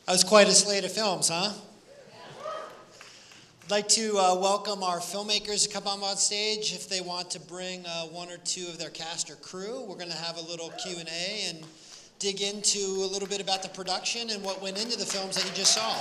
That was quite a slate of films, huh? I'd like to welcome our filmmakers to come on stage if they want to bring one or two of their cast or crew. We're going to have a little Q&A and dig into a little bit about the production and what went into the films that you just saw.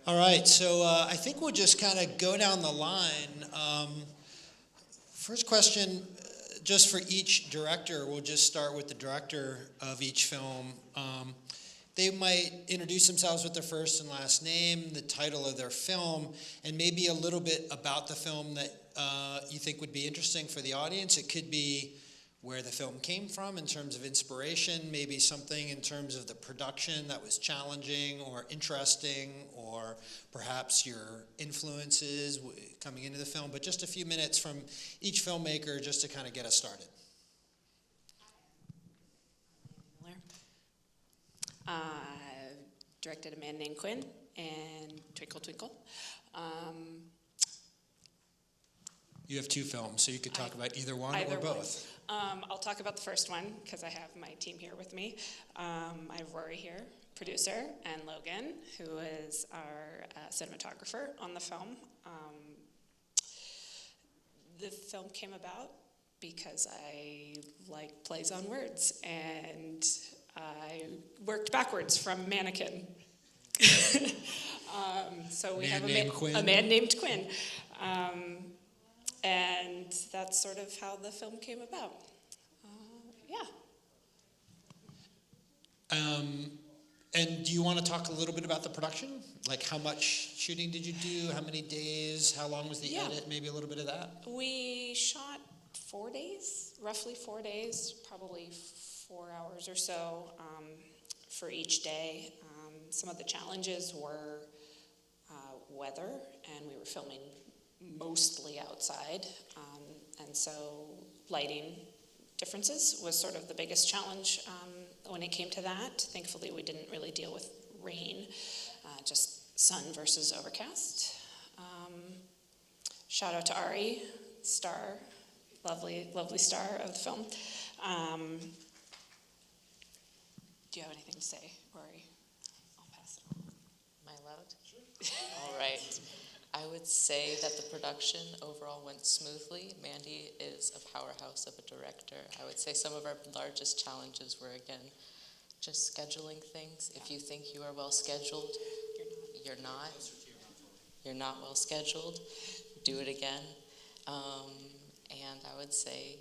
All right, so I think we'll just kind of go down the line. First question, just for each director, we'll just start with the director of each film. They might introduce themselves with their first and last name, the title of their film, and maybe a little bit about the film that you think would be interesting for the audience. It could be where the film came from in terms of inspiration, maybe something in terms of the production that was challenging or interesting, or perhaps your influences coming into the film, but just a few minutes from each filmmaker just to kind of get us started. Directed A Man Named Quinn and Twinkle Twinkle. You have two films, so you could talk about either one or both. I'll talk about the first one because I have my team here with me. I have Rory here, producer, and Logan, who is our cinematographer on the film. The film came about because I like plays on words, and I worked backwards from mannequin. So we have a man named Quinn. And that's sort of how the film came about. And do you want to talk a little bit about the production? Like how much shooting did you do? How many days? How long was the edit? Maybe a little bit of that? We shot 4 days, roughly 4 days, probably 4 hours or so for each day. Some of the challenges were weather, and we were filming mostly outside, and so lighting differences was sort of the biggest challenge when it came to that. Thankfully, we didn't really deal with rain, just sun versus overcast. Shout out to Ari, star, lovely star of the film. Do you have anything to say, Rory? I'll pass it on. Am I allowed? Sure. All right. I would say that the production overall went smoothly. Mandy is a powerhouse of a director. I would say some of our largest challenges were, again, just scheduling things. If you think you are well scheduled, you're not. You're not well scheduled. Do it again. And I would say,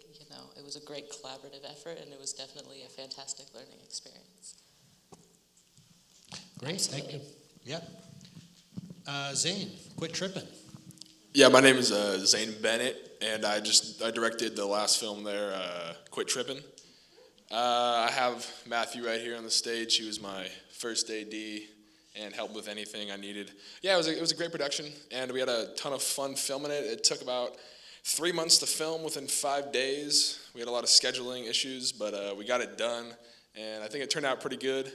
it was a great collaborative effort, and it was definitely a fantastic learning experience. Great, Absolutely. Thank you. Yep. Zane, quit tripping. Yeah, my name is Zane Bennett, and I directed the last film there, Quit Trippin'. I have Matthew right here on the stage. He was my first AD and helped with anything I needed. Yeah, it was a great production, and we had a ton of fun filming it. It took about 3 months to film within 5 days. We had a lot of scheduling issues, but we got it done, and I think it turned out pretty good,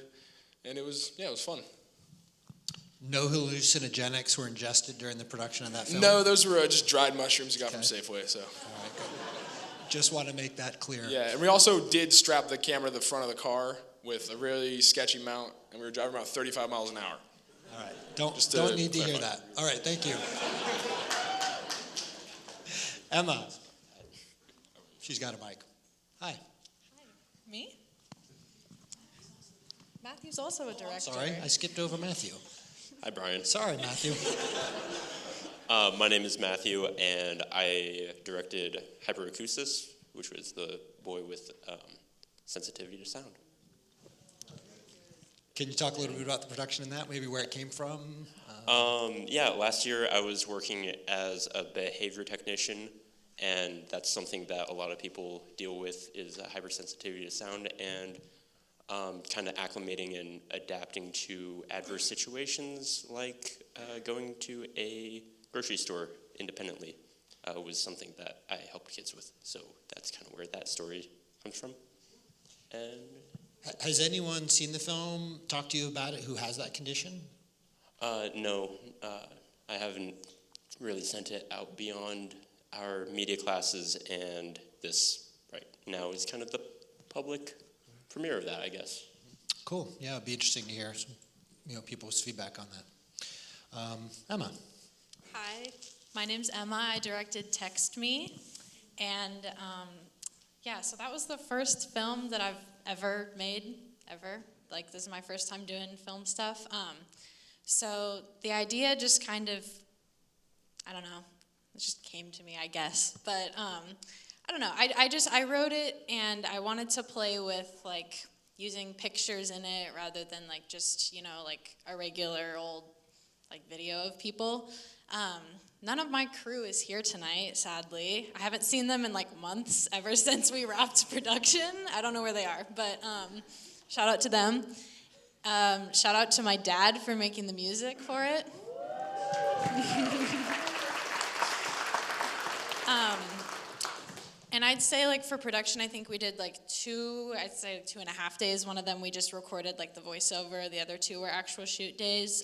and it was fun. No hallucinogenics were ingested during the production of that film? No, those were just dried mushrooms you got from Safeway. So. All right, good. Just want to make that clear. Yeah, and we also did strap the camera to the front of the car with a really sketchy mount, and we were driving about 35 miles an hour. All right, don't need to hear that. All right, thank you. Emma. She's got a mic. Hi. Hi. Me? Matthew's also a director. Sorry, I skipped over Matthew. Hi, Brian. Sorry, Matthew. My name is Matthew, and I directed Hyperacusis, which was the boy with sensitivity to sound. Can you talk a little bit about the production in that, maybe where it came from? Yeah, last year I was working as a behavior technician, and that's something that a lot of people deal with is hypersensitivity to sound, and kind of acclimating and adapting to adverse situations like going to a grocery store independently was something that I helped kids with. So that's kind of where that story comes from. And Has anyone seen the film, talked to you about it, who has that condition? no, I haven't really sent it out beyond our media classes, and this right now is kind of the public premiere of that, I guess. Cool. Yeah, it'd be interesting to hear some, people's feedback on that. Emma. Hi, my name's Emma. I directed Text Me. And yeah, so that was the first film that I've ever made, ever. Like, this is my first time doing film stuff. So the idea just kind of, I don't know, it just came to me, I guess. But I don't know, I wrote it and I wanted to play with like using pictures in it rather than like just, like a regular old like video of people. None of my crew is here tonight, sadly. I haven't seen them in like months, ever since we wrapped production. I don't know where they are, but shout out to them. Shout out to my dad for making the music for it. And I'd say like for production, I think we did like 2.5 days. One of them we just recorded like the voiceover. The other 2 were actual shoot days.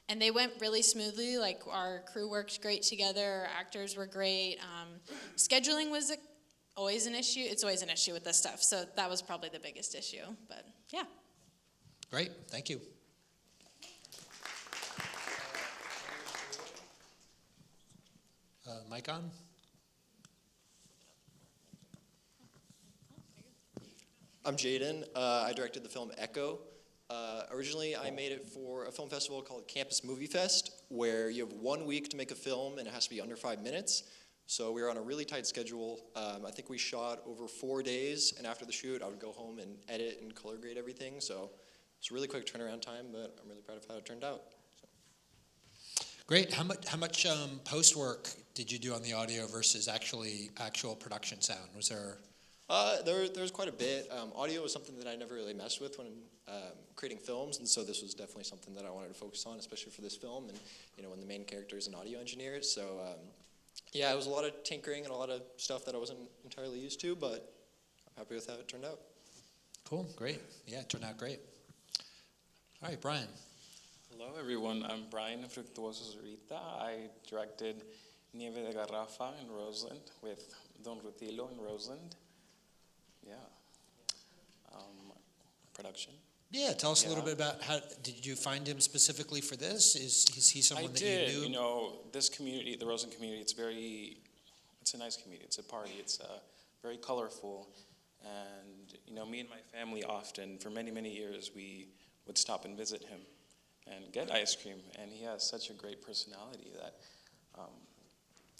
And they went really smoothly. Like, our crew worked great together. Our actors were great. Scheduling was always an issue. It's always an issue with this stuff. So that was probably the biggest issue. But yeah. Great. Thank you. Mic on? I'm Jaden. I directed the film Echo. Originally, I made it for a film festival called Campus Movie Fest, where you have 1 week to make a film, and it has to be under 5 minutes. So we were on a really tight schedule. I think we shot over 4 days, and after the shoot, I would go home and edit and color grade everything. So it's a really quick turnaround time, but I'm really proud of how it turned out. Great. How much post work did you do on the audio versus actual production sound? Was there? There's quite a bit. Audio was something that I never really messed with when creating films, and so this was definitely something that I wanted to focus on, especially for this film. And when the main character is an audio engineer, so yeah, it was a lot of tinkering and a lot of stuff that I wasn't entirely used to, but I'm happy with how it turned out. Cool. Great. Yeah, it turned out great. All right, Brian. Hello, everyone. I'm Brian Fructuoso Zurita. I directed Nieve de Garrafa in Roseland with Don Rutilo in Roseland. Yeah. Production. Yeah, tell us a little bit about how did you find him specifically for this? Is he someone that you knew? This community, the Roseland community, it's a nice community. It's a party. It's very colorful. And, me and my family often, for many, many years, we would stop and visit him and get ice cream. And he has such a great personality that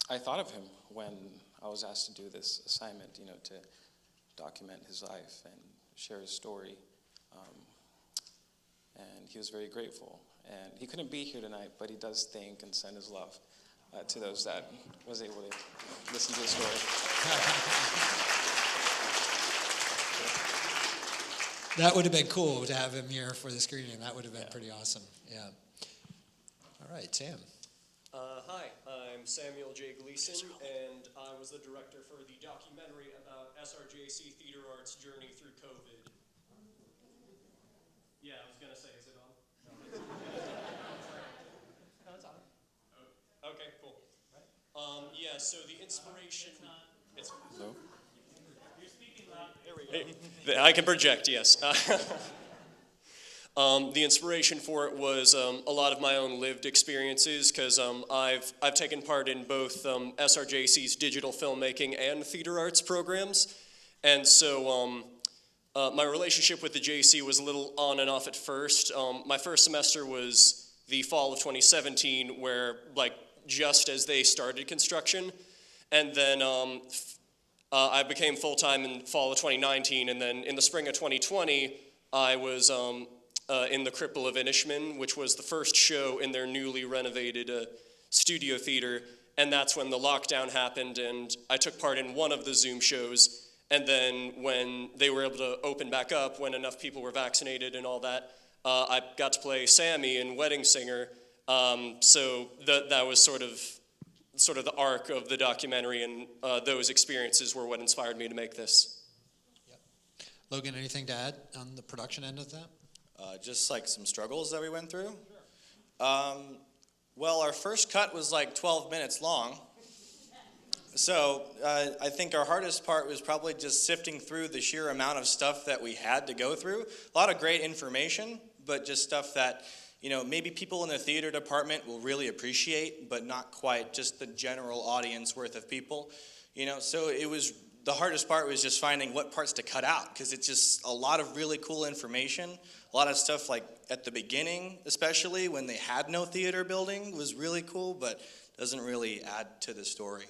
I thought of him when I was asked to do this assignment, to document his life and share his story. And he was very grateful. And he couldn't be here tonight, but he does thank and send his love to those that was able to listen to his story. That would have been cool to have him here for the screening. That would have been pretty awesome. Yeah. All right, Sam. Hi, I'm Samuel J. Gleason, and I was the director for the documentary about SRJC Theater Arts' journey through COVID. Yeah, I was going to say, is it on? No, it's on. Oh, okay, cool. Yeah, so the inspiration... It's, No? You're speaking loud. There we go. I can project, yes. The inspiration for it was a lot of my own lived experiences, because I've taken part in both SRJC's digital filmmaking and theater arts programs, and so my relationship with the JC was a little on and off at first. My first semester was the fall of 2017, where just as they started construction, and then I became full-time in fall of 2019, and then in the spring of 2020, I was in the Cripple of Inishmin, which was the first show in their newly renovated studio theater. And that's when the lockdown happened, and I took part in one of the Zoom shows. And then when they were able to open back up, when enough people were vaccinated and all that, I got to play Sammy in Wedding Singer. So that was sort of the arc of the documentary, and those experiences were what inspired me to make this. Yep. Logan, anything to add on the production end of that? Just like some struggles that we went through. Well, our first cut was like 12 minutes long. So I think our hardest part was probably just sifting through the sheer amount of stuff that we had to go through. A lot of great information, but just stuff that, you know, maybe people in the theater department will really appreciate, but not quite just the general audience worth of people. You know, so it was, the hardest part was just finding what parts to cut out, because it's just a lot of really cool information. A lot of stuff like at the beginning, especially when they had no theater building, was really cool, but doesn't really add to the story.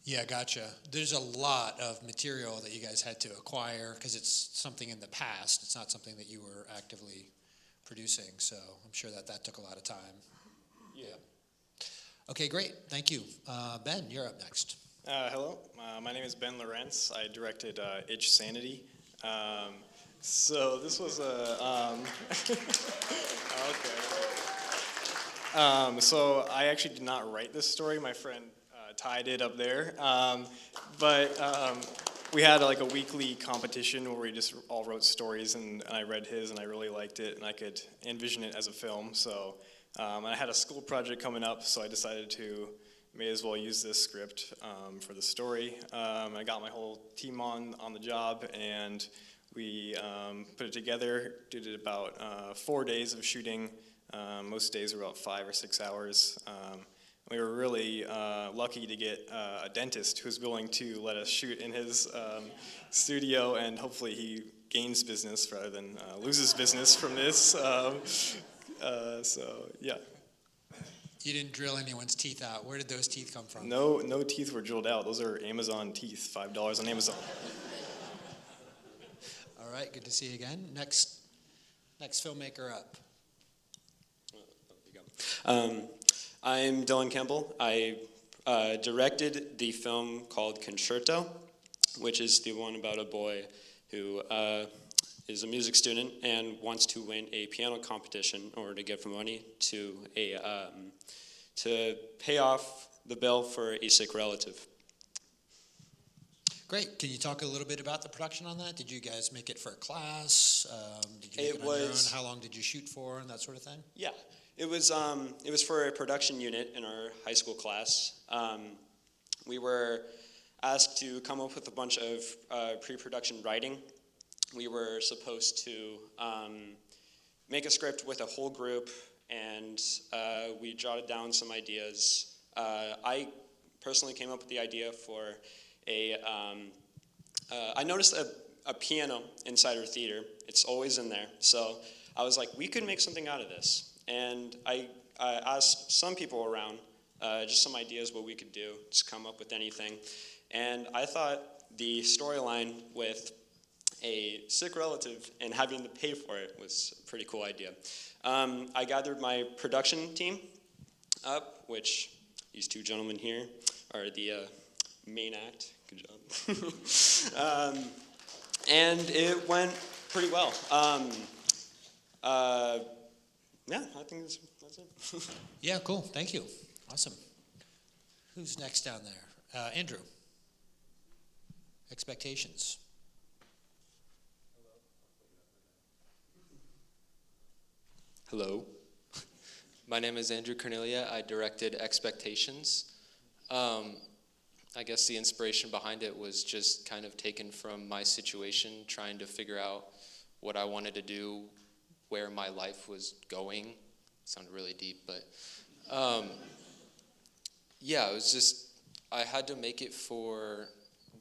Yeah, gotcha. There's a lot of material that you guys had to acquire because it's something in the past. It's not something that you were actively producing, so I'm sure that took a lot of time. Yeah. Okay, great. Thank you. Ben, you're up next. Hello, my name is Ben Lorenz. I directed Itch Sanity. So this was a, okay. So I actually did not write this story. My friend Ty did up there. But we had like a weekly competition where we just all wrote stories, and I read his, and I really liked it, and I could envision it as a film. So I had a school project coming up, so I decided to may as well use this script for the story. I got my whole team on the job, and we put it together, did it about 4 days of shooting. Most days were about 5 or 6 hours. We were really lucky to get a dentist who's willing to let us shoot in his studio, and hopefully he gains business rather than loses business from this. So, yeah. You didn't drill anyone's teeth out. Where did those teeth come from? No teeth were drilled out. Those are Amazon teeth, $5 on Amazon. All right, good to see you again. Next filmmaker up. I'm Dylan Campbell. I directed the film called Concerto, which is the one about a boy who is a music student and wants to win a piano competition in order to get money to pay off the bill for a sick relative. Great. Can you talk a little bit about the production on that? Did you guys make it for a class? Did you make it on your own? How long did you shoot for, and that sort of thing? Yeah, it was for a production unit in our high school class. We were asked to come up with a bunch of pre-production writing. We were supposed to make a script with a whole group, and we jotted down some ideas. I personally came up with the idea for I noticed a piano inside our theater. It's always in there. So I was like, we could make something out of this. And I asked some people around just some ideas what we could do, just come up with anything. And I thought the storyline with a sick relative and having to pay for it was a pretty cool idea. I gathered my production team up, which these two gentlemen here are the main act. Good job. And it went pretty well. Yeah, I think that's it. Yeah, cool. Thank you. Awesome. Who's next down there? Andrew. Expectations. Hello. My name is Andrew Cornelia. I directed Expectations. I guess the inspiration behind it was just kind of taken from my situation, trying to figure out what I wanted to do, where my life was going. It sounded really deep, but yeah, it was just, I had to make it for,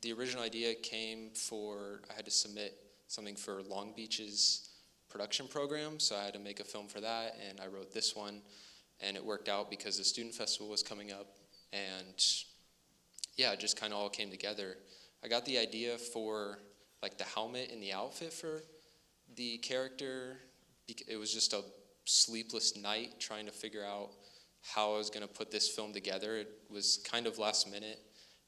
the original idea came for, I had to submit something for Long Beach's production program, so I had to make a film for that, and I wrote this one, and it worked out because the student festival was coming up, and yeah, it just kind of all came together. I got the idea for like the helmet and the outfit for the character, it was just a sleepless night trying to figure out how I was going to put this film together. It was kind of last minute,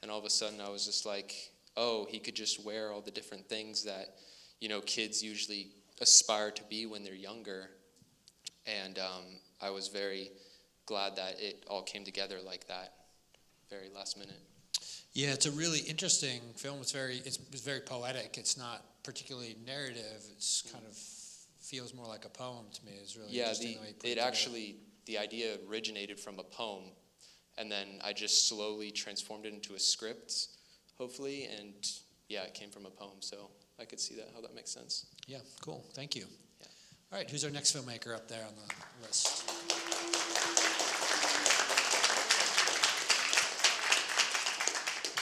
and all of a sudden I was just like, oh, he could just wear all the different things that, kids usually aspire to be when they're younger. And I was very glad that it all came together like that, very last minute. Yeah, it's a really interesting film. It's very poetic. It's not particularly narrative. It's kind of feels more like a poem to me. It's really interesting the way you put it together. The idea originated from a poem, and then I just slowly transformed it into a script, hopefully, and yeah, it came from a poem, so I could see how that makes sense. Yeah, cool. Thank you. Yeah. All right, who's our next filmmaker up there on the list?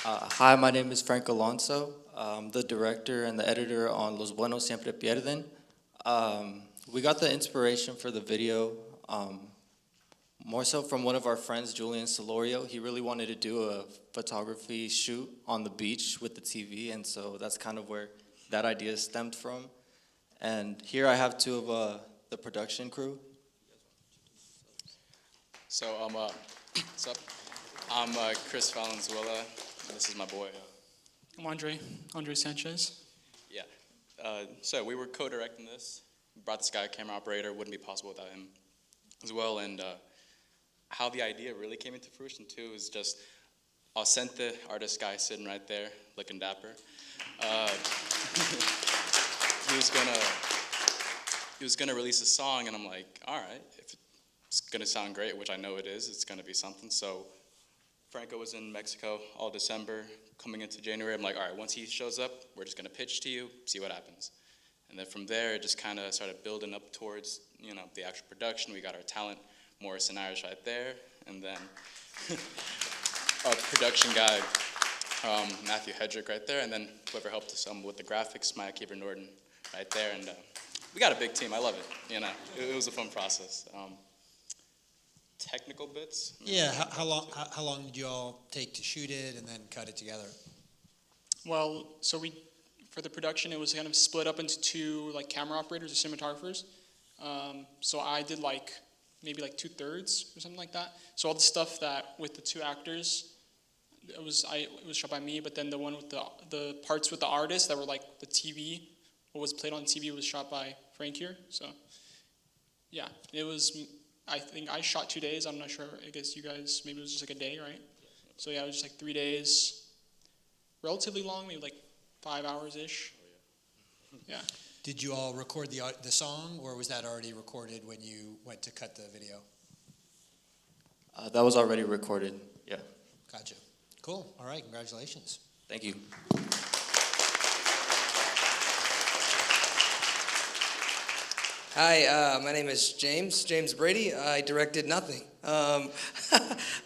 Hi, my name is Frank Alonso. I'm the director and the editor on Los Buenos Siempre Pierden. We got the inspiration for the video more so from one of our friends, Julian Solorio. He really wanted to do a photography shoot on the beach with the TV, and so that's kind of where that idea stemmed from. And here I have two of the production crew. So what's up? I'm Chris Valenzuela. This is my boy. I'm Andre Sanchez. Yeah. So we were co-directing this. Brought this guy, camera operator. Wouldn't be possible without him as well. And how the idea really came into fruition too is just Ausente, artist guy sitting right there, looking dapper. He was gonna release a song, and I'm like, all right, if it's gonna sound great, which I know it is, it's gonna be something. So Franco was in Mexico all December. Coming into January, I'm like, all right, once he shows up, we're just gonna pitch to you, see what happens. And then from there, it just kind of started building up towards, the actual production. We got our talent, Morris and Irish right there, and then our production guy, Matthew Hedrick right there, and then whoever helped us with the graphics, Maya Keeper Norton right there, and we got a big team. I love it. It was a fun process. Technical bits. Yeah, how long did you all take to shoot it and then cut it together? Well, so for the production, it was kind of split up into two camera operators or cinematographers. So I did maybe 2/3 or something like that. So all the stuff that with the two actors, it was shot by me. But then the one with the parts with the artists that were the TV, what was played on TV was shot by Frank here. So yeah, it was. I think I shot 2 days. I'm not sure. I guess you guys, maybe it was just a day, right? So yeah, it was just 3 days. Relatively long, maybe 5 hours-ish. Yeah. Did you all record the song, or was that already recorded when you went to cut the video? That was already recorded, yeah. Gotcha. Cool. All right, congratulations. Thank you. Hi, my name is James Brady. I directed nothing.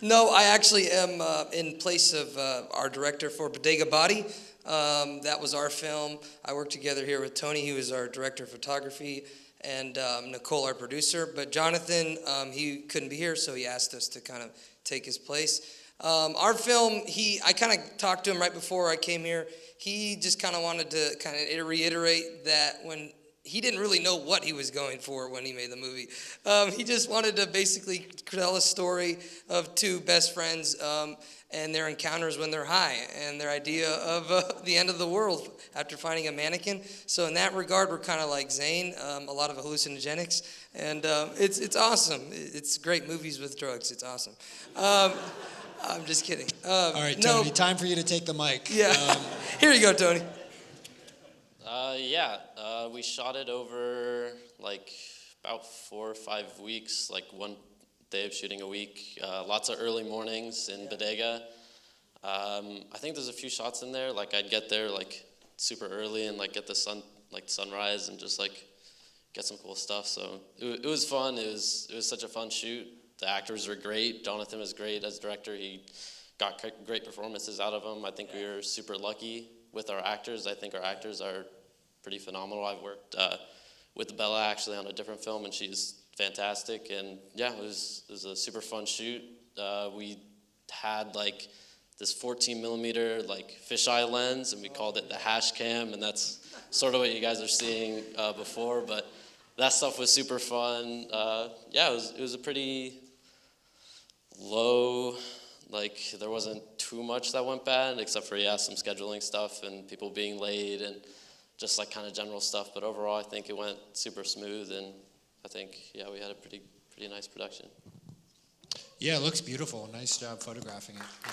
No, I actually am in place of our director for Bodega Body. That was our film. I worked together here with Tony, who is our director of photography, and Nicole, our producer. But Jonathan, he couldn't be here, so he asked us to kind of take his place. Our film, I kind of talked to him right before I came here. He just kind of wanted to kind of reiterate that when he didn't really know what he was going for when he made the movie. He just wanted to basically tell a story of two best friends and their encounters when they're high and their idea of the end of the world after finding a mannequin. So in that regard, we're kind of like Zane, a lot of hallucinogenics, and it's awesome. It's great movies with drugs. It's awesome. I'm just kidding. All right, Tony, time for you to take the mic. Yeah, here you go, Tony. We shot it over about 4 or 5 weeks, one day of shooting a week. Lots of early mornings in Bodega. I think there's a few shots in there. I'd get there super early and get the sunrise and just get some cool stuff. So it was fun. It was such a fun shoot. The actors were great. Jonathan was great as director. He got great performances out of them. I think we were super lucky with our actors. I think our actors are pretty phenomenal. I've worked with Bella actually on a different film, and she's fantastic. And yeah, it was a super fun shoot. We had this 14 millimeter fisheye lens, and we called it the hash cam, and that's sort of what you guys are seeing before, but that stuff was super fun. Yeah, it was a pretty low, like there wasn't too much that went bad, except for, yeah, some scheduling stuff and people being late and just like kind of general stuff. But overall, I think it went super smooth, and I think, yeah, we had a pretty nice production. Yeah, it looks beautiful. Nice job photographing it. Yeah.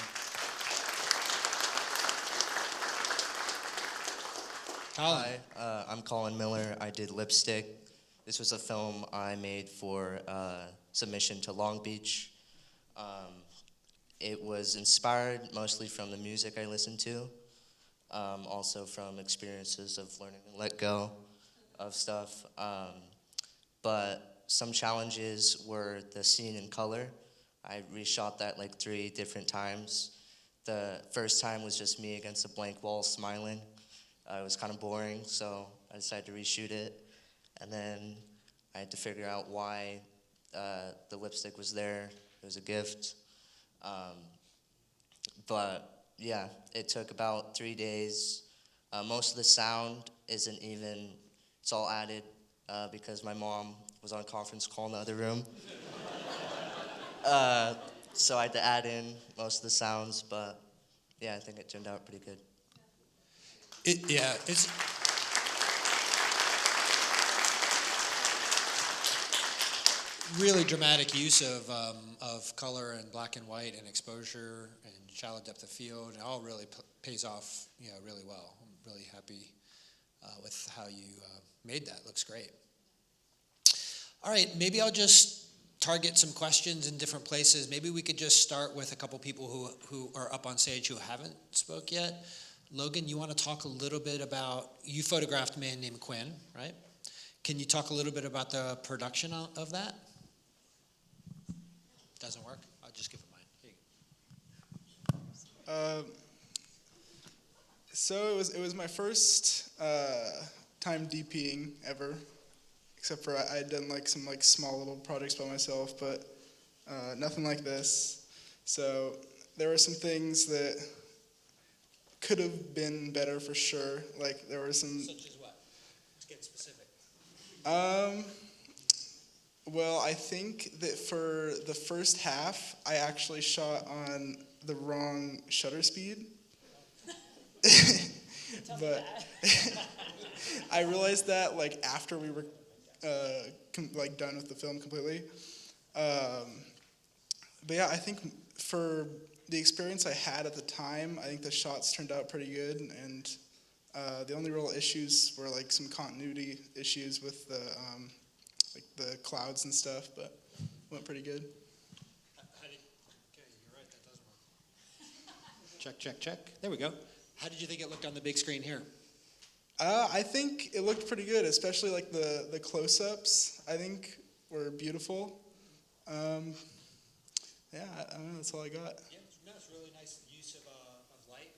Colin. Hi, I'm Colin Miller. I did Lipstick. This was a film I made for submission to Long Beach. It was inspired mostly from the music I listened to, also from experiences of learning to let go of stuff. But some challenges were the scene in color. I reshot that like 3 different times. The first time was just me against a blank wall smiling. It was kind of boring, so I decided to reshoot it. And then I had to figure out why the lipstick was there. It was a gift. But yeah, it took about 3 days. Most of the sound isn't even, it's all added because my mom was on a conference call in the other room. So I had to add in most of the sounds, but yeah, I think it turned out pretty good. It's really dramatic use of color and black and white and exposure and shallow depth of field. It all really pays off, really well. I'm really happy with how you made that. Looks great. All right, maybe I'll just target some questions in different places. Maybe we could just start with a couple people who are up on stage who haven't spoke yet. Logan, you want to talk a little bit about, you photographed a man named Quinn, right? Can you talk a little bit about the production of that? Doesn't work? I'll just give it mine. Here you go. So it was my first time DPing ever, except for I had done like some like small little projects by myself, but nothing like this. So there were some things that could have been better for sure. Like there were some. Such as what? Let's get specific. Well, I think that for the first half, I actually shot on the wrong shutter speed. But I realized that like after we were like done with the film completely. But yeah, I think for the experience I had at the time, I think the shots turned out pretty good, and the only real issues were like some continuity issues with the like the clouds and stuff, but went pretty good. Okay, you're right, that doesn't work. Check. There we go. How did you think it looked on the big screen here? I think it looked pretty good, especially like the close-ups, I think were beautiful. Yeah, I don't know, that's all I got. Yeah, no, it's really nice use of light.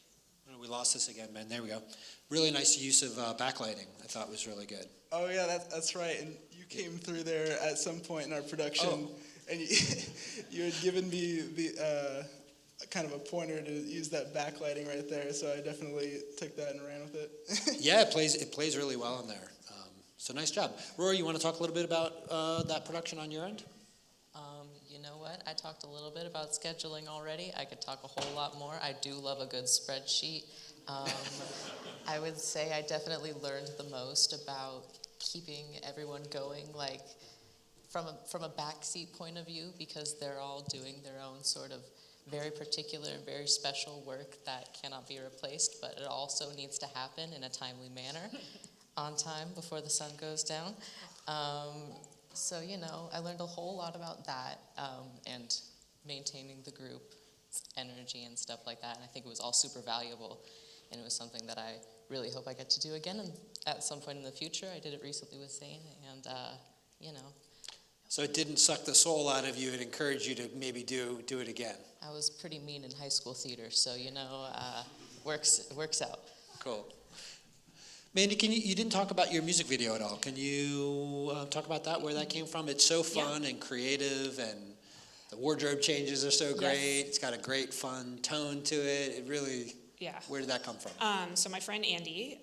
Oh, we lost this again, man. There we go. Really nice use of backlighting. I thought was really good. Oh yeah, that's right. And you came through there at some point in our production, and you had given me the kind of a pointer to use that backlighting right there. So I definitely took that and ran with it. Yeah, it plays really well in there. So nice job, Rory. You want to talk a little bit about that production on your end? You know what? I talked a little bit about scheduling already. I could talk a whole lot more. I do love a good spreadsheet. I would say I definitely learned the most about keeping everyone going, like from a backseat point of view, because they're all doing their own sort of very particular, very special work that cannot be replaced, but it also needs to happen in a timely manner, on time before the sun goes down. So, I learned a whole lot about that and maintaining the group energy and stuff like that. And I think it was all super valuable. And it was something that I really hope I get to do again at some point in the future. I did it recently with Zane, and, So it didn't suck the soul out of you. It encouraged you to maybe do it again. I was pretty mean in high school theater, so, works out. Cool. Mandy, you didn't talk about your music video at all. Can you talk about that, where that came from? It's so fun and creative, and the wardrobe changes are so great. Yes. It's got a great, fun tone to it. It really Yeah. Where did that come from? So my friend Andy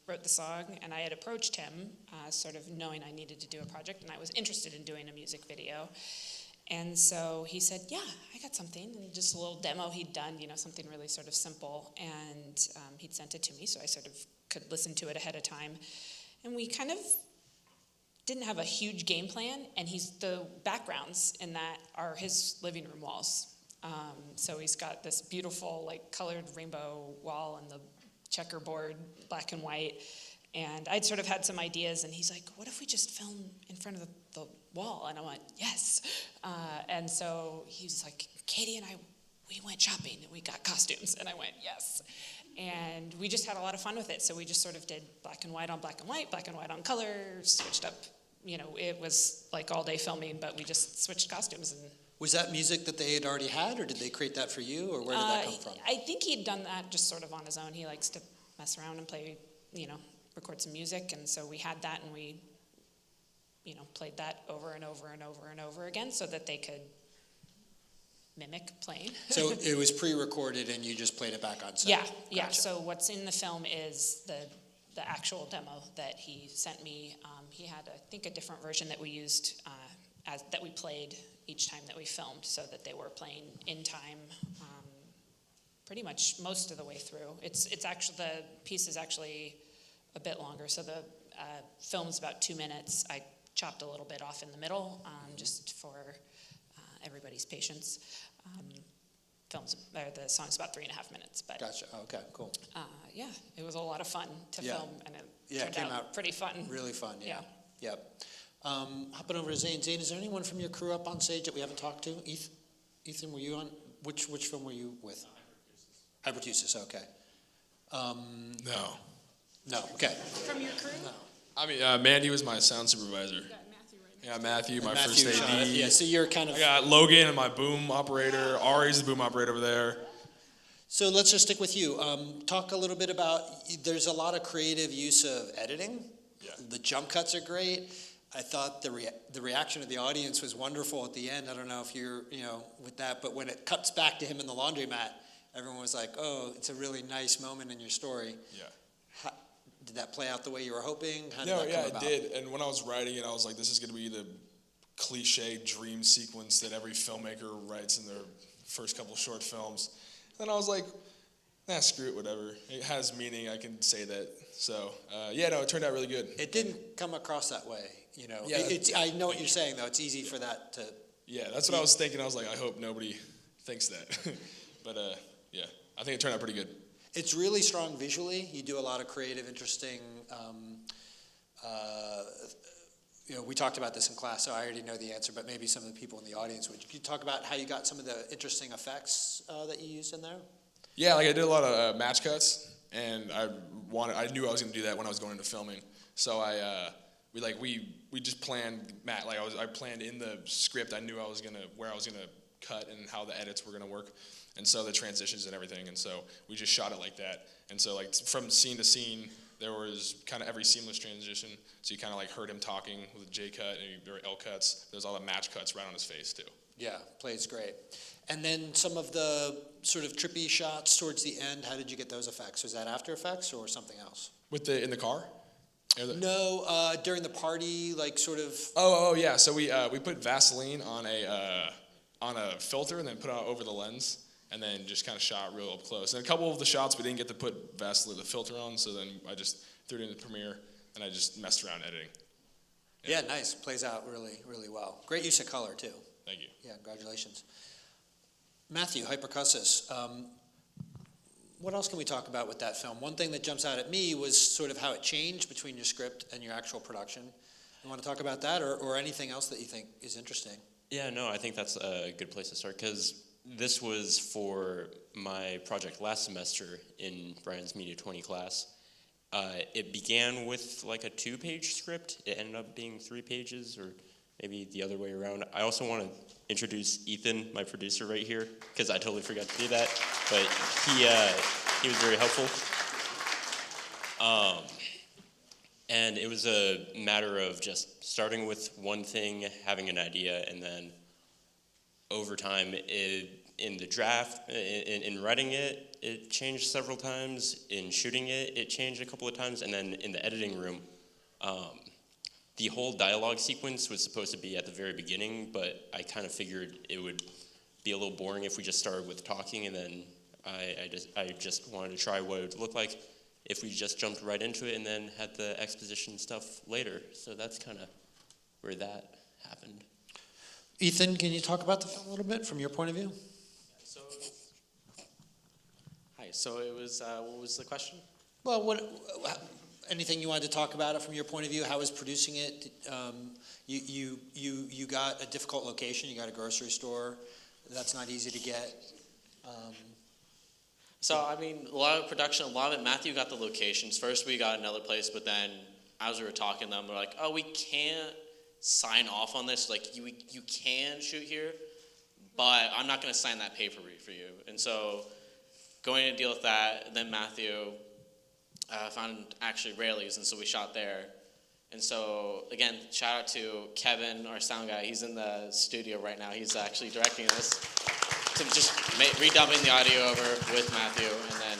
wrote the song, and I had approached him, sort of knowing I needed to do a project, and I was interested in doing a music video. And so he said, yeah, I got something, and just a little demo he'd done, something really sort of simple, and he'd sent it to me, so I sort of could listen to it ahead of time. And we kind of didn't have a huge game plan, and the backgrounds in that are his living room walls. So he's got this beautiful, colored rainbow wall and the checkerboard, black and white. And I'd sort of had some ideas, and he's like, what if we just film in front of the wall? And I went, yes. And so he was like, Katie and I, we went shopping, and we got costumes. And I went, yes. And we just had a lot of fun with it. So we just sort of did black and white on black and white on color, switched up. It was like all day filming, but we just switched costumes. And Was that music that they had already had, or did they create that for you, or where did that come from? I think he'd done that just sort of on his own. He likes to mess around and play, record some music, and so we had that, and we, played that over and over and over and over again so that they could mimic playing. So it was pre-recorded, and you just played it back on set? Yeah. Gotcha. So what's in the film is the actual demo that he sent me. He had, I think, a different version that we used, that we played each time that we filmed, so that they were playing in time pretty much most of the way through. It's actually, the piece is actually a bit longer, so the film's about 2 minutes. I chopped a little bit off in the middle, just for everybody's patience. The song's about 3.5 minutes, but Gotcha. Okay, cool. yeah, it was a lot of fun to film, and it turned came out pretty fun. Really fun. Yeah. Yeah. Yep. Hopping over to Zane. Zane, is there anyone from your crew up on stage that we haven't talked to? Ethan, were you on? Which film were you with? Hypertusis. Okay. No. No. Okay. From your crew? No. I mean, Mandy was my sound supervisor. Yeah, Matthew, my Matthew first shot AD. it. Yeah, so you're kind of. I got Logan and my boom operator. Ari's the boom operator over there. So let's just stick with you. Talk a little bit about. There's a lot of creative use of editing. Yeah. The jump cuts are great. I thought the reaction of the audience was wonderful at the end. I don't know if you're with that, but when it cuts back to him in the laundromat, everyone was like, "Oh, it's a really nice moment in your story." Yeah. Did that play out the way you were hoping? How did that come about? It did. And when I was writing it, I was like, this is going to be the cliche dream sequence that every filmmaker writes in their first couple short films. And I was like, screw it, whatever. It has meaning. I can say that. So, it turned out really good. It didn't come across that way, Yeah. I know what you're saying, though. It's easy for that to. Yeah, that's what I was thinking. I was like, I hope nobody thinks that. But, I think it turned out pretty good. It's really strong visually. You do a lot of creative, interesting. We talked about this in class, so I already know the answer. But maybe some of the people in the audience would. Could you talk about how you got some of the interesting effects that you used in there? Yeah, I did a lot of match cuts, and I knew I was going to do that when I was going into filming. So we just planned I planned in the script. I knew where I was gonna cut and how the edits were gonna work. And so the transitions and everything, and so we just shot it like that. And so from scene to scene, there was kind of every seamless transition. So you kind of heard him talking with J cut and there were L cuts. There's all the match cuts right on his face too. Yeah, plays great. And then some of the sort of trippy shots towards the end. How did you get those effects? Was that After Effects or something else? In the car? No, during the party, sort of. Oh yeah. So we put Vaseline on a filter and then put it over the lens. And then just kind of shot real up close. And a couple of the shots we didn't get to put the filter on, so then I just threw it in the Premiere, and I just messed around editing. Yeah, nice. Plays out really, really well. Great use of color, too. Thank you. Yeah, congratulations. Matthew, Hypercussus. What else can we talk about with that film? One thing that jumps out at me was sort of how it changed between your script and your actual production. You want to talk about that, or anything else that you think is interesting? Yeah, no, I think that's a good place to start, because this was for my project last semester in Brian's Media 20 class. It began with a 2-page script. It ended up being 3 pages, or maybe the other way around. I also want to introduce Ethan, my producer right here, because I totally forgot to do that, but he was very helpful. And it was a matter of just starting with one thing, having an idea, and then over time, in the draft, in writing it, it changed several times. In shooting it, it changed a couple of times. And then in the editing room, the whole dialogue sequence was supposed to be at the very beginning, but I kind of figured it would be a little boring if we just started with talking, and then I just wanted to try what it would look like if we just jumped right into it and then had the exposition stuff later. So that's kind of where that happened. Ethan, can you talk about the film a little bit from your point of view? So it was, what was the question? Well, anything you wanted to talk about it from your point of view? How was producing it? You got a difficult location. You got a grocery store. That's not easy to get. So, I mean, a lot of production, a lot of it, Matthew got the locations. First we got another place, but then as we were talking to them, we're like, oh, we can't sign off on this. Like, you can shoot here, but I'm not going to sign that paper for you. And so going to deal with that, then Matthew found actually Rayleigh's, and so we shot there. And so, again, shout out to Kevin, our sound guy. He's in the studio right now. He's actually directing this. So just redubbing the audio over with Matthew, and then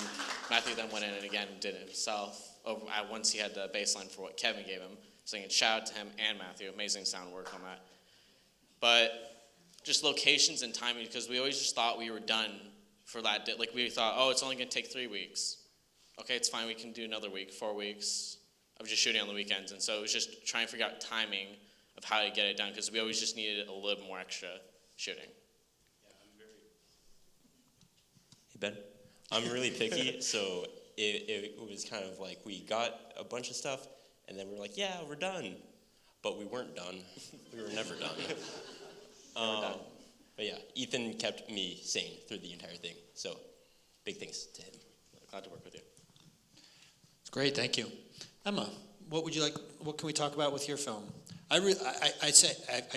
Matthew then went in and again did it himself once he had the baseline for what Kevin gave him. So again, shout out to him and Matthew. Amazing sound work on that. But just locations and timing, because we always just thought we were done for that day. Like, we thought, oh, it's only going to take 3 weeks. Okay, it's fine. We can do another week, 4 weeks of just shooting on the weekends. And so it was just trying to figure out timing of how to get it done, because we always just needed a little bit more extra shooting. Ben? I'm really picky, so it was kind of like we got a bunch of stuff, and then we're like, yeah, we're done. But we weren't done. We were never done. But yeah, Ethan kept me sane through the entire thing, so big thanks to him. Glad to work with you. It's great, thank you. Emma, what can we talk about with your film? I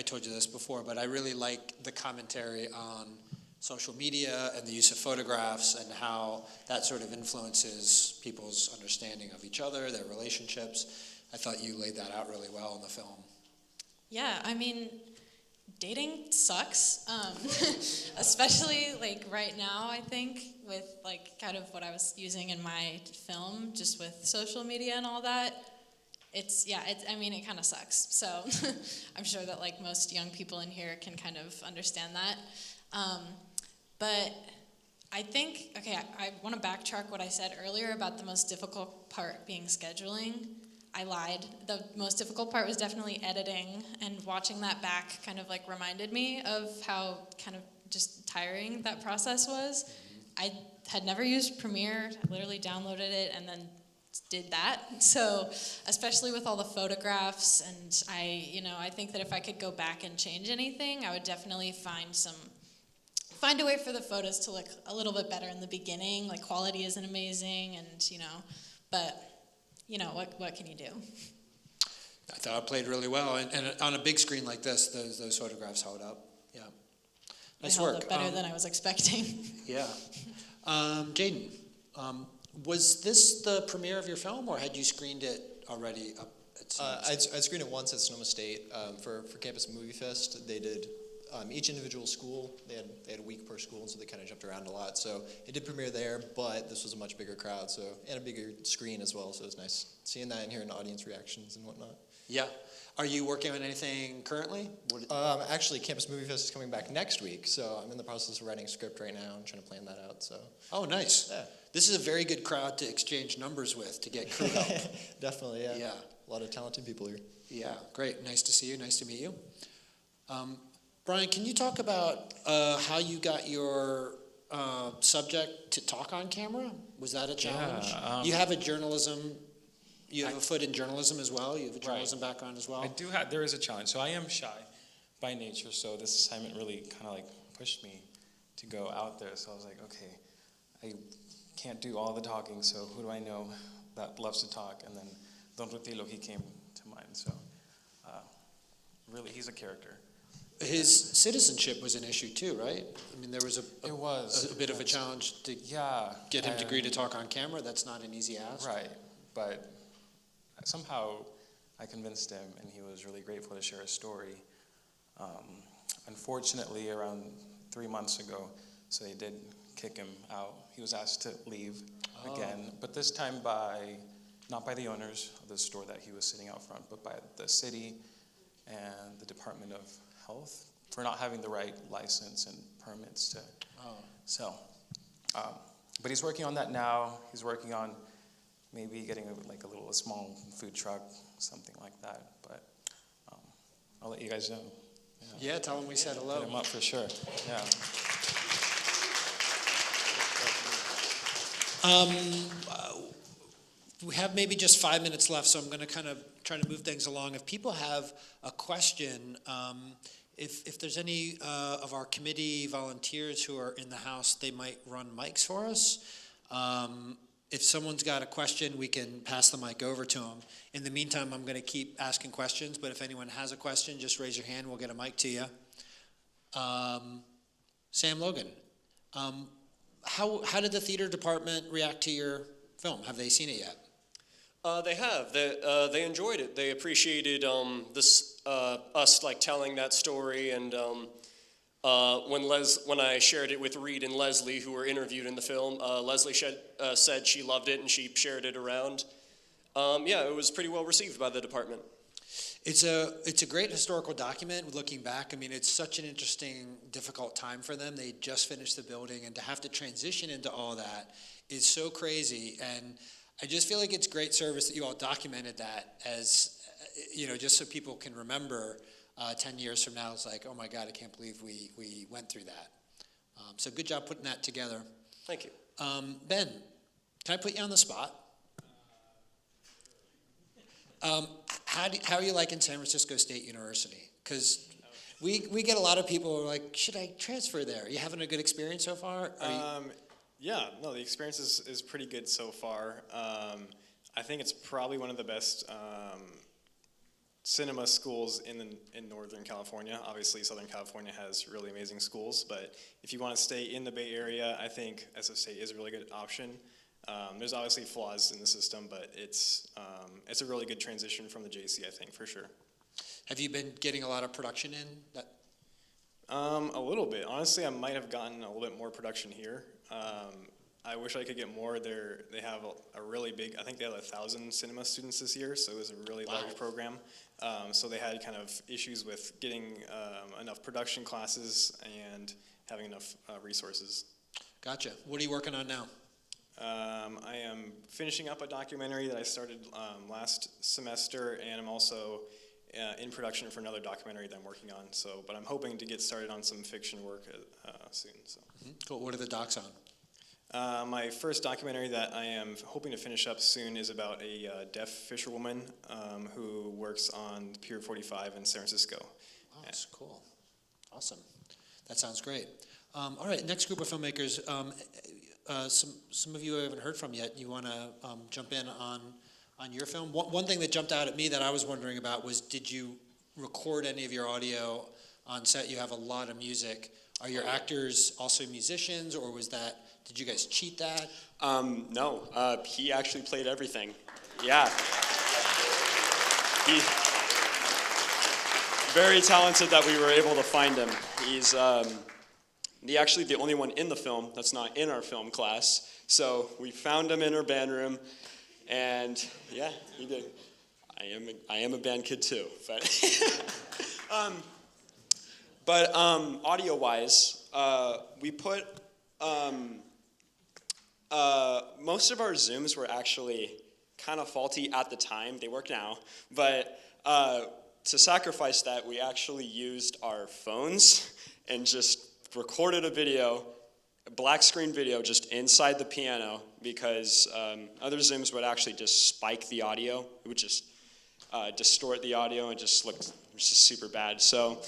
told you this before, but I really like the commentary on social media and the use of photographs and how that sort of influences people's understanding of each other, their relationships. I thought you laid that out really well in the film. Yeah, I mean, dating sucks, especially like right now, I think, with like kind of what I was using in my film, just with social media and all that. It kind of sucks. So I'm sure that like most young people in here can kind of understand that. But I think, I want to backtrack what I said earlier about the most difficult part being scheduling. I lied. The most difficult part was definitely editing, and watching that back kind of like reminded me of how kind of just tiring that process was. I had never used Premiere. I literally downloaded it and then did that. So especially with all the photographs, and I think that if I could go back and change anything, I would definitely find a way for the photos to look a little bit better in the beginning. Like, quality isn't amazing, and but what can you do? I thought it played really well, and on a big screen like this, those photographs held up. Yeah, nice work. Held up better than I was expecting. Yeah, Jaden, was this the premiere of your film, or had you screened it already up at Sonoma State? I'd screened it once at Sonoma State for Campus Movie Fest. They did each individual school. They had a week per school, and so they kind of jumped around a lot. So it did premiere there, but this was a much bigger crowd, and a bigger screen as well. So it was nice seeing that and hearing audience reactions and whatnot. Yeah. Are you working on anything currently? Actually, Campus Movie Fest is coming back next week, so I'm in the process of writing a script right now and trying to plan that out. So. Oh, nice. Yeah. This is a very good crowd to exchange numbers with, to get crew help. Definitely, yeah. Yeah. A lot of talented people here. Yeah, great. Nice to see you. Nice to meet you. Brian, can you talk about how you got your subject to talk on camera? Was that a challenge? Yeah, you have a foot in journalism as well. You have a journalism background as well. I do have. There is a challenge. So I am shy by nature. So this assignment really kind of like pushed me to go out there. So I was like, okay, I can't do all the talking. So who do I know that loves to talk? And then Don Rutilo, he came to mind. So really, he's a character. His citizenship was an issue too, right? I mean, there was a bit of a challenge to get him to agree to talk on camera. That's not an easy ask. Right, but somehow I convinced him, and he was really grateful to share his story. Unfortunately, around 3 months ago, so they did kick him out. He was asked to leave again, but this time not by the owners of the store that he was sitting out front, but by the city and the Department of Health for not having the right license and permits to sell. But he's working on that now. He's working on maybe getting a small food truck, something like that. But I'll let you guys know. Yeah, tell him we said hello. Hit him up for sure. Yeah. We have maybe just 5 minutes left, so I'm going to kind of try to move things along. If people have a question, if there's any of our committee volunteers who are in the house, they might run mics for us. If someone's got a question, we can pass the mic over to them. In the meantime, I'm going to keep asking questions, but if anyone has a question, just raise your hand. We'll get a mic to you. Sam Logan, how did the theater department react to your film? Have they seen it yet? They have. They enjoyed it. They appreciated us telling that story, and when I shared it with Reed and Leslie, who were interviewed in the film, Leslie said she loved it and she shared it around. It was pretty well received by the department. It's a great historical document. Looking back, I mean, it's such an interesting, difficult time for them. They just finished the building, and to have to transition into all that is so crazy. And I just feel like it's great service that you all documented that, as just so people can remember 10 years from now. It's like, oh my God, I can't believe we went through that. So good job putting that together. Thank you. Ben, can I put you on the spot? How are you liking San Francisco State University? Because we get a lot of people who are like, should I transfer there? Are you having a good experience so far? Yeah, no, the experience is pretty good so far. I think it's probably one of the best cinema schools in Northern California. Obviously, Southern California has really amazing schools, but if you want to stay in the Bay Area, I think SF State is a really good option. There's obviously flaws in the system, but it's a really good transition from the JC, I think, for sure. Have you been getting a lot of production in? A little bit. Honestly, I might have gotten a little bit more production here. I wish I could get more. They have a really big, I think they had 1,000 cinema students this year, so it was a really large program. So they had kind of issues with getting enough production classes and having enough resources. Gotcha. What are you working on now? I am finishing up a documentary that I started last semester, and I'm also in production for another documentary that I'm working on. But I'm hoping to get started on some fiction work soon. So. Cool. What are the docs on? My first documentary that I am hoping to finish up soon is about a deaf fisherwoman who works on Pier 45 in San Francisco. Oh, that's cool. Awesome. That sounds great. All right, next group of filmmakers. Some of you I haven't heard from yet. You want to jump in on your film? One thing that jumped out at me that I was wondering about was, did you record any of your audio on set? You have a lot of music. Are your actors also musicians, or did you guys cheat that? No, he actually played everything. Yeah. He very talented that we were able to find him. He's actually the only one in the film that's not in our film class. So we found him in our band room, and yeah, he did. I am a band kid too, but audio-wise, we put most of our Zooms were actually kind of faulty at the time. They work now, but to sacrifice that, we actually used our phones and just recorded a black screen video just inside the piano, because other Zooms would actually just spike the audio. It would just distort the audio and it was just super bad. So,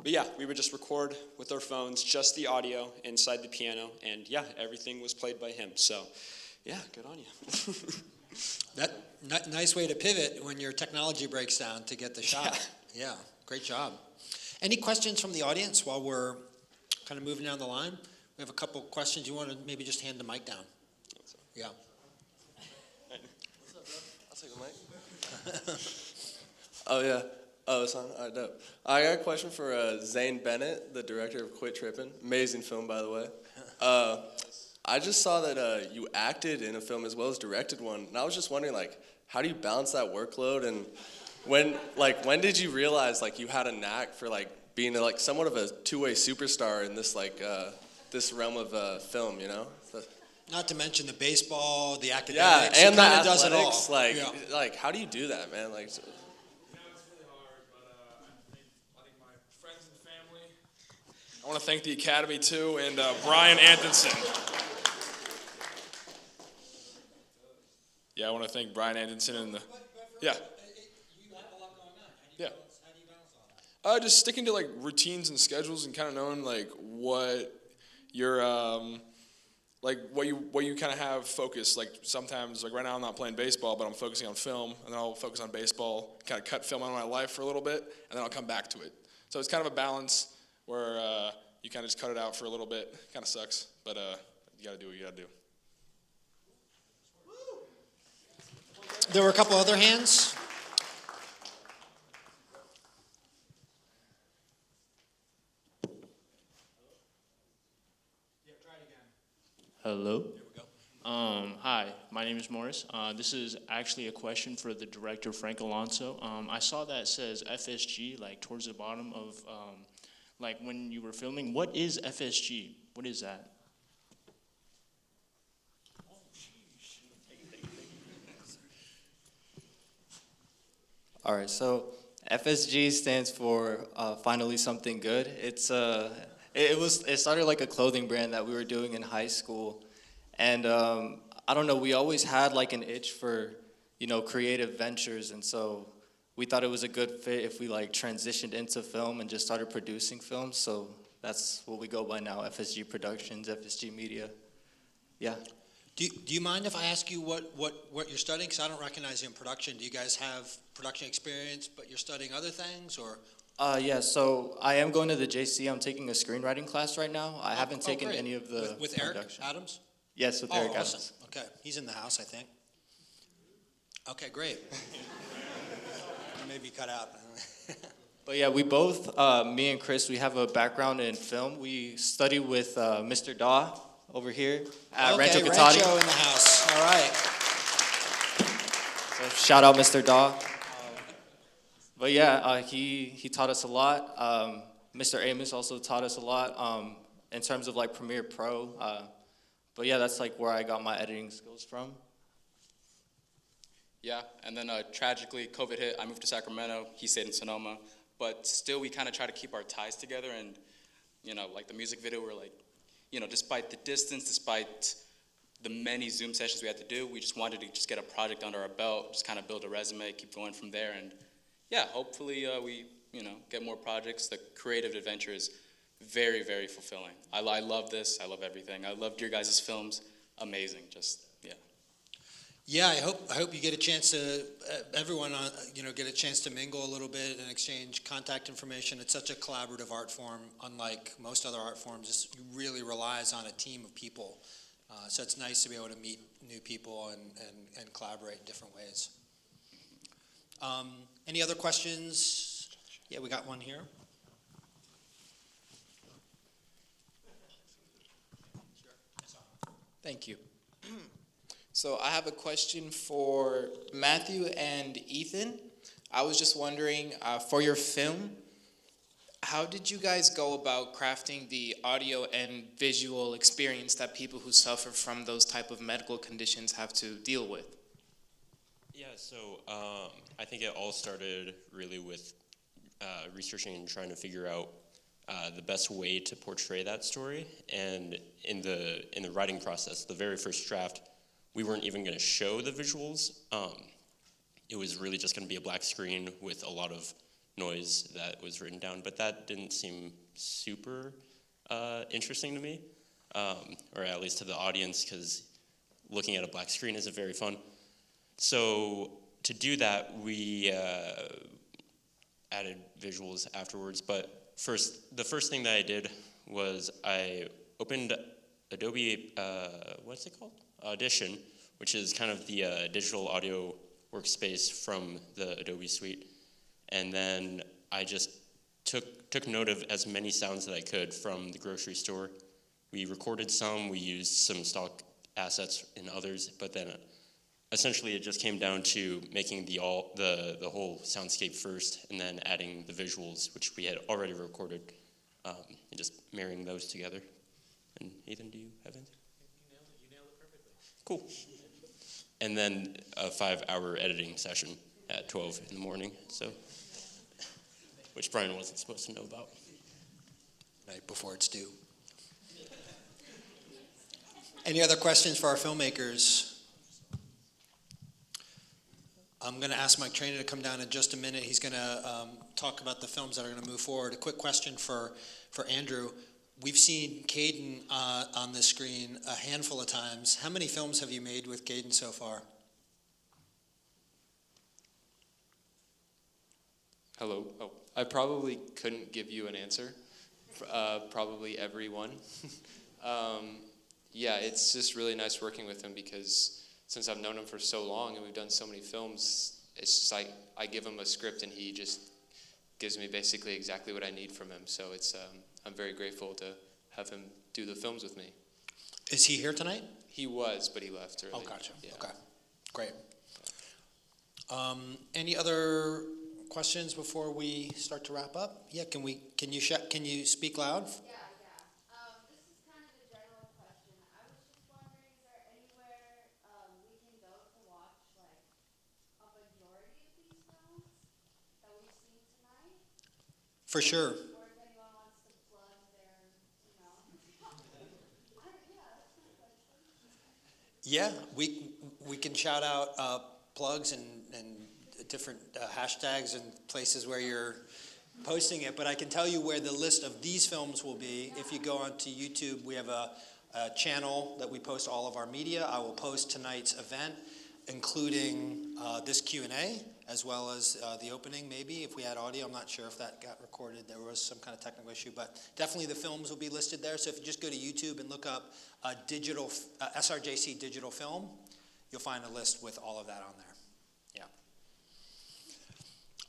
but yeah, we would just record with our phones, just the audio inside the piano, and yeah, everything was played by him. So, yeah, good on you. Nice way to pivot when your technology breaks down to get the shot. Yeah, great job. Any questions from the audience while we're kind of moving down the line? We have a couple questions. You want to maybe just hand the mic down? Yeah. I'll take the mic. Oh, yeah. Oh, this on? All right, dope. I got a question for Zane Bennett, the director of Quit Trippin'. Amazing film, by the way. I just saw that you acted in a film as well as directed one, and I was just wondering, like, how do you balance that workload? And when did you realize like you had a knack for like being like somewhat of a two-way superstar in this like this realm of film? You know. Not to mention the baseball, the Yeah, academics. and the He does it all. athletics. Like, how do you do that, man? Like. I want to thank the Academy too, and Brian Anderson. Yeah, I want to thank Brian Anderson and the. Yeah. Yeah. Just sticking to like routines and schedules and kind of knowing like what your like what you kind of have focus. Like sometimes, like right now I'm not playing baseball, but I'm focusing on film, and then I'll focus on baseball, kind of cut film out of my life for a little bit, and then I'll come back to it. So it's kind of a balance where you kind of just cut it out for a little bit. Kind of sucks, but you got to do what you got to do. There were a couple other hands. Hello. Hi, my name is Morris. This is actually a question for the director, Frank Alonso. I saw that it says FSG, like towards the bottom of, like when you were filming. What is FSG? What is that? All right, so FSG stands for Finally Something Good. It started like a clothing brand that we were doing in high school, and I don't know, we always had like an itch for, you know, creative ventures, and so we thought it was a good fit if we like transitioned into film and just started producing films. So that's what we go by now: FSG Productions, FSG Media. Yeah. Do you mind if I ask you what you're studying? Because I don't recognize you in production. Do you guys have production experience, but you're studying other things, or? Yeah, so I am going to the JC. I'm taking a screenwriting class right now. I haven't taken great. any of the with Eric production. Adams? Yes, with Eric awesome. Adams. Okay, he's in the house, I think. Okay, great. Maybe cut out. But yeah, we both, me and Chris, we have a background in film. We study with Mr. Daw over here at Rancho Cotati. Rancho in the house. All right. So shout out Mr. Daw. But yeah, he taught us a lot. Mr. Amos also taught us a lot in terms of like Premiere Pro. But yeah, that's like where I got my editing skills from. Yeah, and then tragically, COVID hit. I moved to Sacramento. He stayed in Sonoma. But still, we kind of try to keep our ties together. And, you know, like the music video, we're like, you know, despite the distance, despite the many Zoom sessions we had to do, we just wanted to just get a project under our belt, just kind of build a resume, keep going from there. And, yeah, hopefully we, you know, get more projects. The creative adventure is very, very fulfilling. I love this. I love everything. I loved your guys' films. Amazing. Just, yeah. Yeah, I hope you get a chance to, everyone, you know, get a chance to mingle a little bit and exchange contact information. It's such a collaborative art form, unlike most other art forms. It really relies on a team of people. So it's nice to be able to meet new people and collaborate in different ways. Any other questions? Yeah, we got one here. Thank you. So I have a question for Matthew and Ethan. I was just wondering, for your film, how did you guys go about crafting the audio and visual experience that people who suffer from those type of medical conditions have to deal with? Yeah, so I think it all started really with researching and trying to figure out the best way to portray that story. And in the writing process, the very first draft, we weren't even going to show the visuals. It was really just going to be a black screen with a lot of noise that was written down, but that didn't seem super interesting to me, or at least to the audience, because looking at a black screen isn't very fun. So to do that, we added visuals afterwards, but the first thing that I did was I opened Adobe, what's it called? Audition, which is kind of the digital audio workspace from the Adobe suite. And then I just took note of as many sounds that I could from the grocery store. We recorded some, we used some stock assets in others, but then essentially it just came down to making the whole soundscape first, and then adding the visuals, which we had already recorded, and just marrying those together. And Ethan, do you have anything? You nailed it perfectly. Cool. And then a 5-hour editing session at 12 in the morning, so, which Brian wasn't supposed to know about. Right before it's due. Any other questions for our filmmakers? I'm going to ask Mike Trainer to come down in just a minute. He's going to talk about the films that are going to move forward. A quick question for Andrew. We've seen Caden on the screen a handful of times. How many films have you made with Caden so far? Hello. Oh, I probably couldn't give you an answer. Probably every one. Yeah, it's just really nice working with him because since I've known him for so long and we've done so many films, it's just like I give him a script and he just gives me basically exactly what I need from him. So it's I'm very grateful to have him do the films with me. Is he here tonight? He was, but he left early. Oh, gotcha. Yeah. Okay, great. Any other questions before we start to wrap up? Yeah, can you speak loud? Yeah. This is kind of a general question. I was just wondering, is there anywhere we can go to watch like a majority of these films that we've seen tonight? For sure. Or if anyone wants to plug their, you know. Yeah, we can shout out plugs and different hashtags and places where you're posting it, but I can tell you where the list of these films will be. If you go onto YouTube, we have a channel that we post all of our media. I will post tonight's event, including this Q&A, as well as the opening, maybe, if we had audio. I'm not sure if that got recorded. There was some kind of technical issue, but definitely the films will be listed there. So if you just go to YouTube and look up SRJC digital film, you'll find a list with all of that on there. Yeah.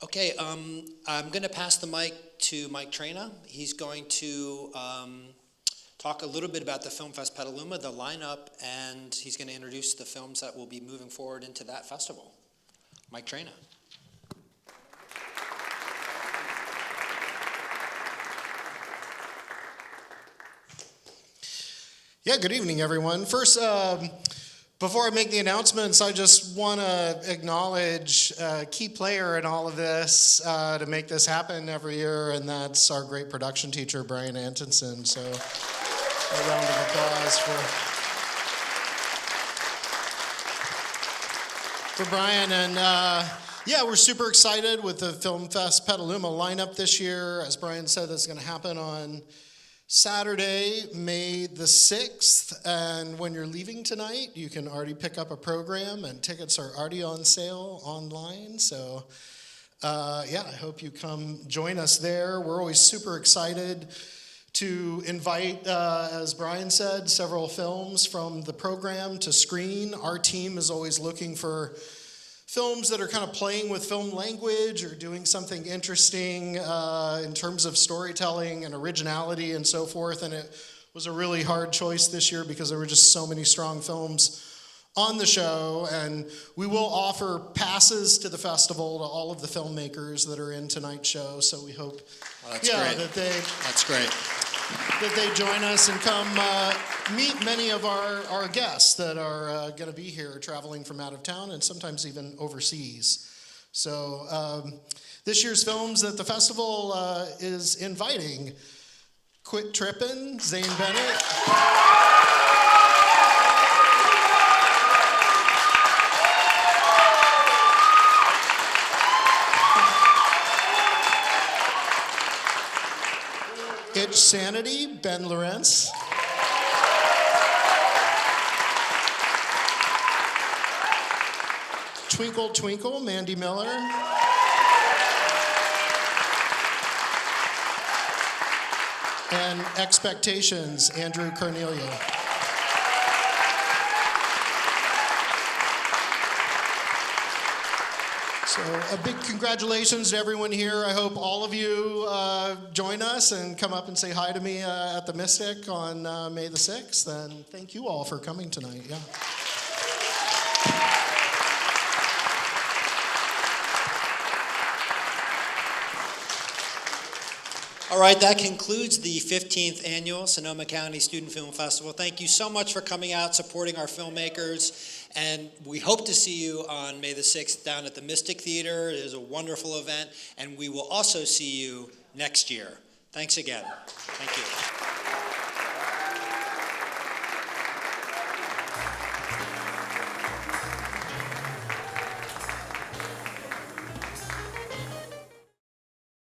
Okay, I'm going to pass the mic to Mike Traina. He's going to talk a little bit about the Film Fest Petaluma, the lineup, and he's going to introduce the films that will be moving forward into that festival. Mike Traina. Yeah, good evening, everyone. First, before I make the announcements, I just want to acknowledge a key player in all of this to make this happen every year, and that's our great production teacher, Brian Antonson. So a round of applause for Brian. And yeah, we're super excited with the Film Fest Petaluma lineup this year. As Brian said, that's going to happen on Saturday, May the 6th, and when you're leaving tonight, you can already pick up a program, and tickets are already on sale online, so yeah, I hope you come join us there. We're always super excited to invite, as Brian said, several films from the program to screen. Our team is always looking for films that are kind of playing with film language or doing something interesting in terms of storytelling and originality and so forth. And it was a really hard choice this year because there were just so many strong films on the show. And we will offer passes to the festival to all of the filmmakers that are in tonight's show. So we hope That's great. That's great. That they join us and come meet many of our guests that are going to be here traveling from out of town and sometimes even overseas. So this year's films that the festival is inviting: Quit Trippin', Zane Bennett. Itch Sanity, Ben Lawrence. Twinkle Twinkle, Mandy Miller. And Expectations, Andrew Cornelia. So a big congratulations to everyone here. I hope all of you join us and come up and say hi to me at the Mystic on May the 6th. And thank you all for coming tonight. Yeah. All right, that concludes the 15th Annual Sonoma County Student Film Festival. Thank you so much for coming out, supporting our filmmakers, and we hope to see you on May the 6th down at the Mystic Theater. It is a wonderful event, and we will also see you next year. Thanks again. Thank you.